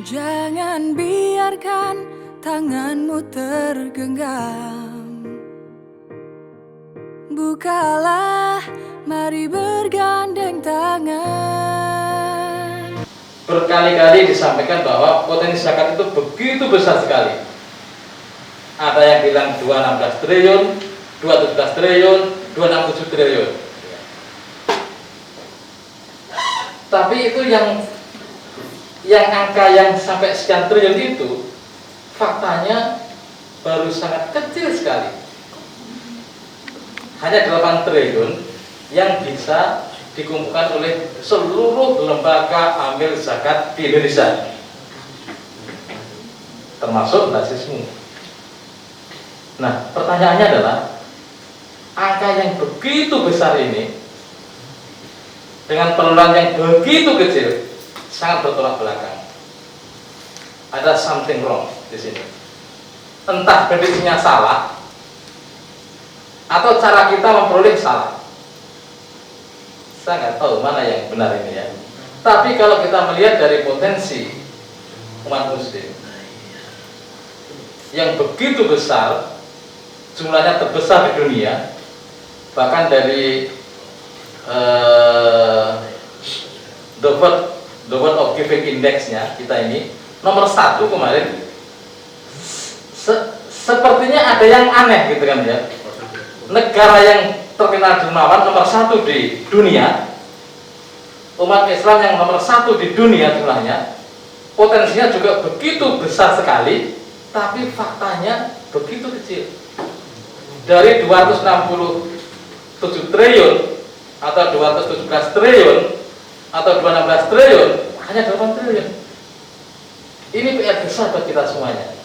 Jangan biarkan tanganmu tergenggam. Bukalah, mari bergandeng tangan. Berkali-kali disampaikan bahwa potensi zakat itu begitu besar sekali. Ada yang bilang 216 triliun, 217 triliun, 267 triliun. Tapi itu yang angka yang sampai sekian triliun itu faktanya baru sangat kecil sekali. Hanya 8 triliun yang bisa dikumpulkan oleh seluruh lembaga amil zakat di Indonesia, termasuk basismu. Nah, pertanyaannya adalah angka yang begitu besar ini dengan pengeluaran yang begitu kecil sangat bertolak belakang. Ada something wrong di sini. Entah prediksinya salah atau cara kita memperoleh salah. Saya nggak tahu mana yang benar ini ya. Tapi kalau kita melihat dari potensi umat muslim yang begitu besar, jumlahnya terbesar di dunia, bahkan dari the World of Giving Index-nya kita ini nomor 1 kemarin. Sepertinya ada yang aneh gitu kan ya. Negara yang terkenal dermawan nomor 1 di dunia, umat Islam yang nomor 1 di dunia jumlahnya, potensinya juga begitu besar sekali, tapi faktanya begitu kecil. Dari 267 triliun atau 217 triliun atau 216 triliun hanya 8 triliun. Ini PR besar buat kita semuanya.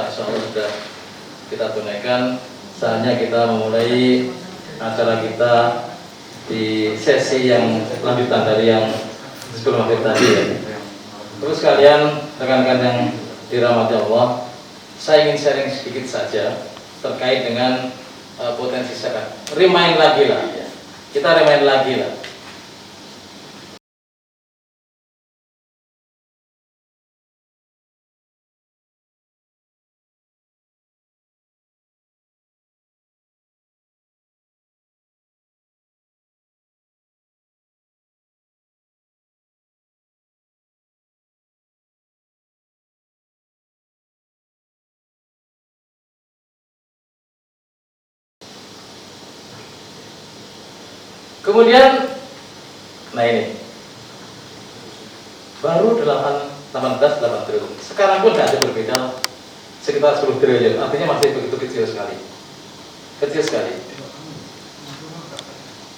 Isya Allah sudah kita tunaikan. Saatnya kita memulai acara kita di sesi yang lanjutan dari yang sebelum maghrib tadi ya. Terus kalian rekan-rekan yang dirahmati Allah, saya ingin sharing sedikit saja terkait dengan potensi zakat. Remind lagi lah ya. Kita remind lagi lah. Kemudian, nah ini baru 18 triliun. Sekarang pun tidak ada berbeda, sekitar 10 triliun. Artinya masih begitu kecil sekali. Kecil sekali.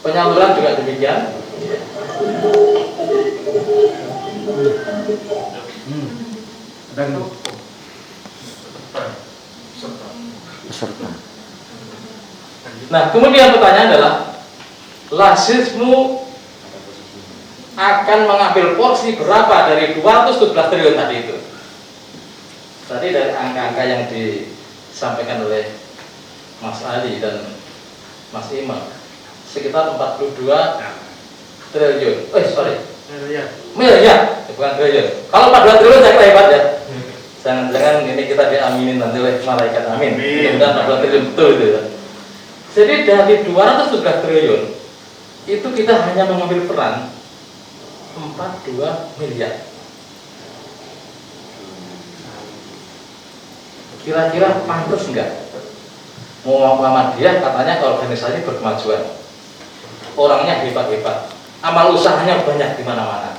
Penyaluran juga demikian. Nah, kemudian pertanyaan adalah, Lasismu akan mengambil porsi berapa dari 217 triliun tadi itu? Tadi dari angka-angka yang disampaikan oleh Mas Ali dan Mas Imam, sekitar 42 triliun. Miliar, bukan triliun. Kalau 42 triliun saya kira hebat ya. Jangan-jangan ini kita diaminin nanti oleh malaikat, amin. Mudah-mudahan 42 triliun betul itu ya. Jadi dari 217 triliun itu kita hanya mengambil peran 42 miliar. Kira-kira pantas enggak? Muhammadiyah katanya organisasi berkemajuan, orangnya hebat-hebat, amal usahanya banyak di mana-mana.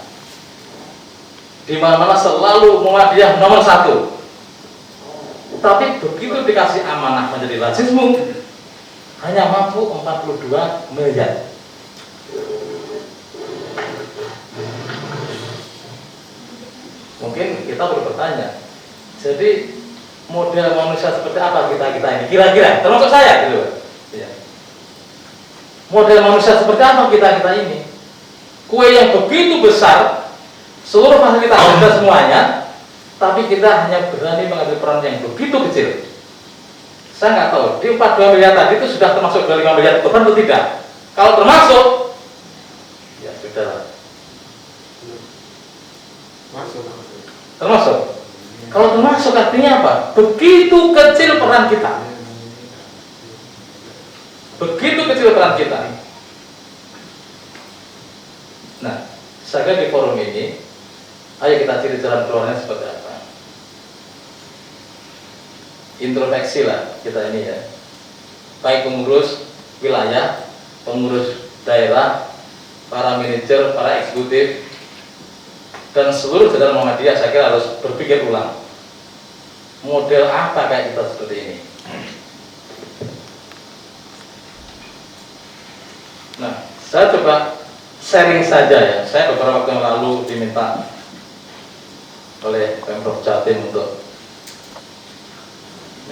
Di mana-mana selalu Muhammadiyah nomor 1. Tapi begitu dikasih amanah menjadi lazismu, hanya mampu 42 miliar. Mungkin kita perlu bertanya, jadi model manusia seperti apa kita ini? Kira-kira, termasuk saya gitu. Ya. Model manusia seperti apa kita ini? Kue yang begitu besar, seluruh fasilitas ada semuanya, tapi kita hanya berani mengambil peran yang begitu kecil. Saya nggak tahu, di 42 miliar tadi itu sudah termasuk 25 miliar beban atau tidak? Kalau termasuk, ya sudah. Termasuk. Kalau termasuk artinya apa? Begitu kecil peran kita. Begitu kecil peran kita. Nah, saya kira di forum ini, ayo kita cari jalan keluarnya seperti apa. Introspeksi lah kita ini ya. Baik pengurus wilayah, pengurus daerah, para manajer, para eksekutif, dan seluruh jajaran Muhammadiyah saya kira harus berpikir ulang. Model apa kayak kita seperti ini? Nah, saya coba sharing saja ya. Saya beberapa waktu yang lalu diminta oleh Pemprov Jatim untuk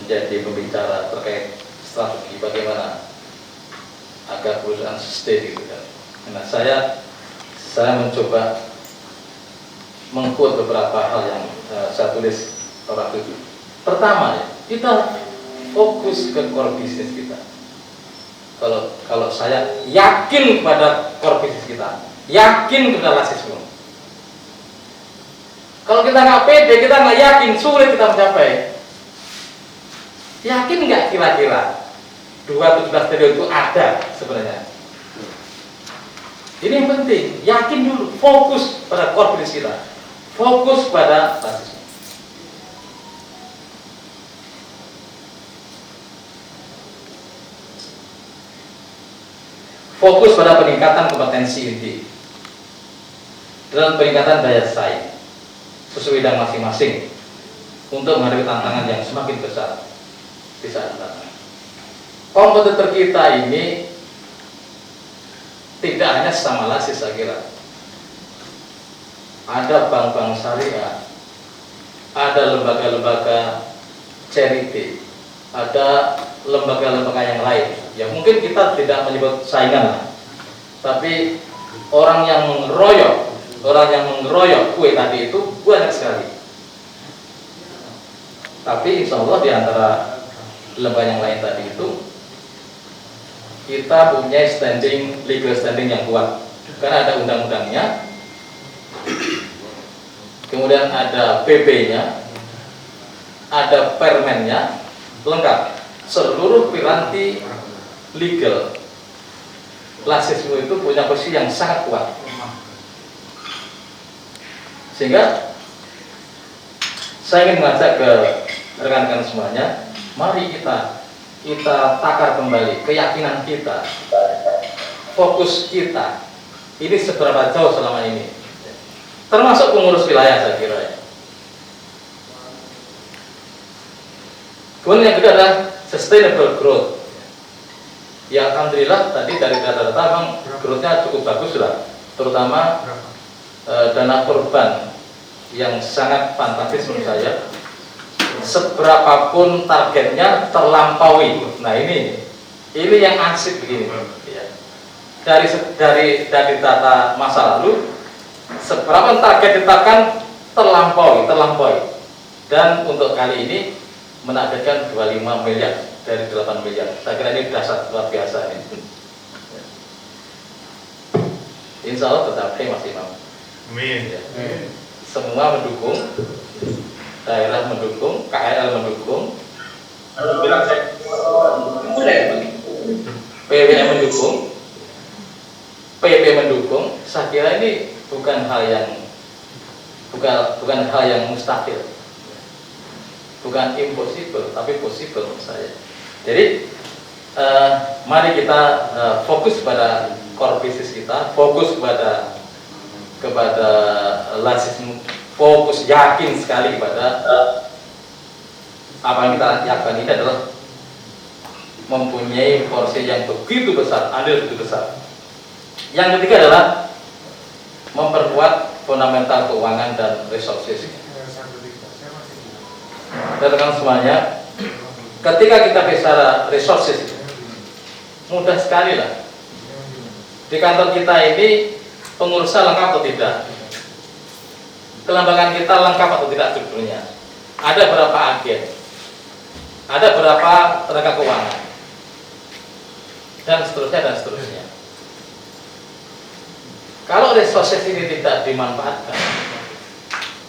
menjadi pembicara terkait strategi bagaimana agar perusahaan sustain gitu kan. Nah, saya mencoba mengkut beberapa hal yang saya tulis waktu itu. Pertama ya, kita fokus ke core bisnis kita. Kalau saya yakin pada core bisnis kita, yakin kepada lasisme. Kalau kita nggak pede, kita nggak yakin, sulit kita mencapai. Yakin nggak kira-kira 217 triliun itu ada sebenarnya? Ini yang penting, yakin dulu, fokus pada core bisnis kita, fokus pada lasisme. Fokus pada peningkatan kompetensi inti dan peningkatan daya saing sesuai bidang masing-masing untuk menghadapi tantangan yang semakin besar di saat mendatang. Kompetitor kita ini tidak hanya sesama lasis, saya kira. Ada bank-bank syariah, ada lembaga-lembaga charity, ada lembaga-lembaga yang lain. Ya mungkin kita tidak menyebut saingan lah, tapi orang yang mengeroyok kue tadi itu banyak sekali. Tapi insya Allah di antara lembaga yang lain tadi itu kita punya legal standing yang kuat, karena ada undang-undangnya, kemudian ada PP-nya, ada permennya, lengkap. Seluruh piranti legal lasisme itu punya posisi yang sangat kuat, sehingga saya ingin mengajak ke rekan-rekan semuanya, mari kita takar kembali keyakinan kita, fokus kita ini seberapa jauh selama ini, termasuk pengurus wilayah saya kira ya. Kemudian yang kedua adalah sustainable growth. Ya alhamdulillah tadi dari data-data memang growth-nya cukup bagus sudah, terutama dana korban yang sangat fantastis menurut saya. Seberapapun targetnya terlampaui. Nah ini yang asik begini. Ya. Dari data masa lalu, seberapa target ditetapkan terlampaui. Dan untuk kali ini menargetkan 25 miliar dari 8 miliar. Saya kira ini dasar luar biasa ini. Insya Allah tercapai Mas Imam. Amin. Ya. Semua mendukung, daerah mendukung, KRL mendukung, PWM mendukung, PP mendukung. Saya kira ini bukan hal yang mustahil, bukan impossible, tapi possible menurut saya. Jadi mari kita fokus pada core business kita, fokus kepada lasisme, fokus yakin sekali pada apa yang kita lakukan ini adalah mempunyai porsi yang begitu besar, andil begitu besar. Yang ketiga adalah memperkuat fundamental keuangan dan resources. Rekan semuanya, ketika kita bicara resources, mudah sekali lah. Di kantor kita ini pengurusnya lengkap atau tidak? Kelembagaan kita lengkap atau tidak strukturnya? Ada berapa agen? Ada berapa tenaga keuangan? Dan seterusnya. Kalau resources ini tidak dimanfaatkan,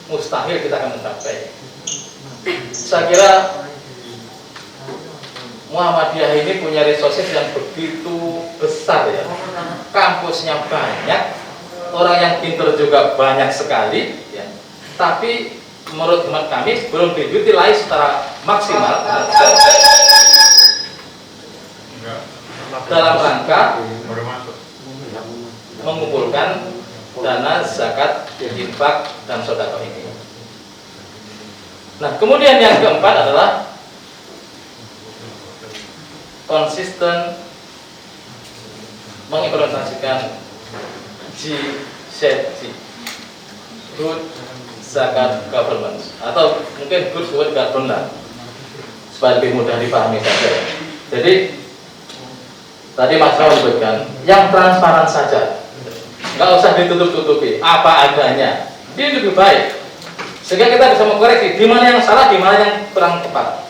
mustahil kita akan mencapai. Saya kira Muhammadiyah ini punya resources yang begitu besar ya. Kampusnya banyak, orang yang pintar juga banyak sekali ya. Tapi menurut hemat kami belum diutilize secara maksimal dalam rangka mengumpulkan dana zakat, infak dan sedekah ini. Nah, kemudian yang keempat adalah konsisten mengimplementasikan GZG, Good Zakat Governance, atau mungkin Good Zakat Governance supaya lebih mudah dipahami saja. Jadi tadi Mas Raul sebutkan yang transparan saja, nggak usah ditutup-tutupi, apa adanya, ini lebih baik, sehingga kita bisa mengkoreksi di mana yang salah, di mana yang kurang tepat.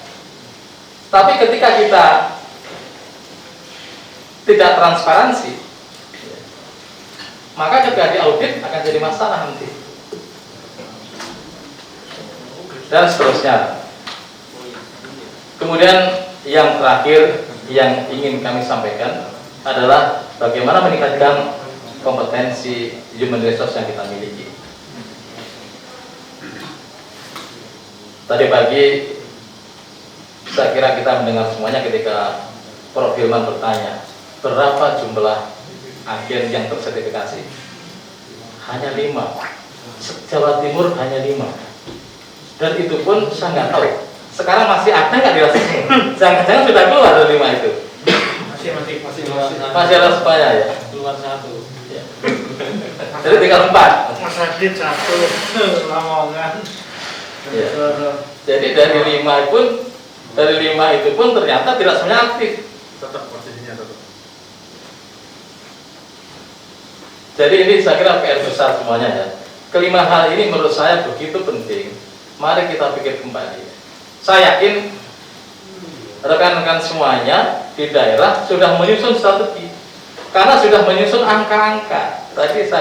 Tapi ketika kita tidak transparansi, maka ketika diaudit akan jadi masalah nanti, dan seterusnya. Kemudian yang terakhir yang ingin kami sampaikan adalah bagaimana meningkatkan kompetensi human resource yang kita miliki. Tadi pagi saya kira kita mendengar semuanya ketika Prof. Hilman bertanya, berapa jumlah agen yang tersertifikasi? Hanya 5. Jawa Timur hanya 5. Dan itu pun saya nggak tahu. Sekarang masih ada nggak dirasanya? Jangan-jangan sudah keluar dari 5 itu. Masih ada supaya ya. Keluar 1. Ya. Jadi tinggal 4. Mas Adit 1. Lamongan. Ya. Jadi dari 5 pun Dari 5 itu pun ternyata tidak semuanya aktif. Tetap posisinya tetap. Jadi ini saya kira PR besar semuanya ya. Kelima hal ini menurut saya begitu penting. Mari kita pikir kembali. Saya yakin rekan-rekan semuanya di daerah sudah menyusun strategi, karena sudah menyusun angka-angka. Tadi saya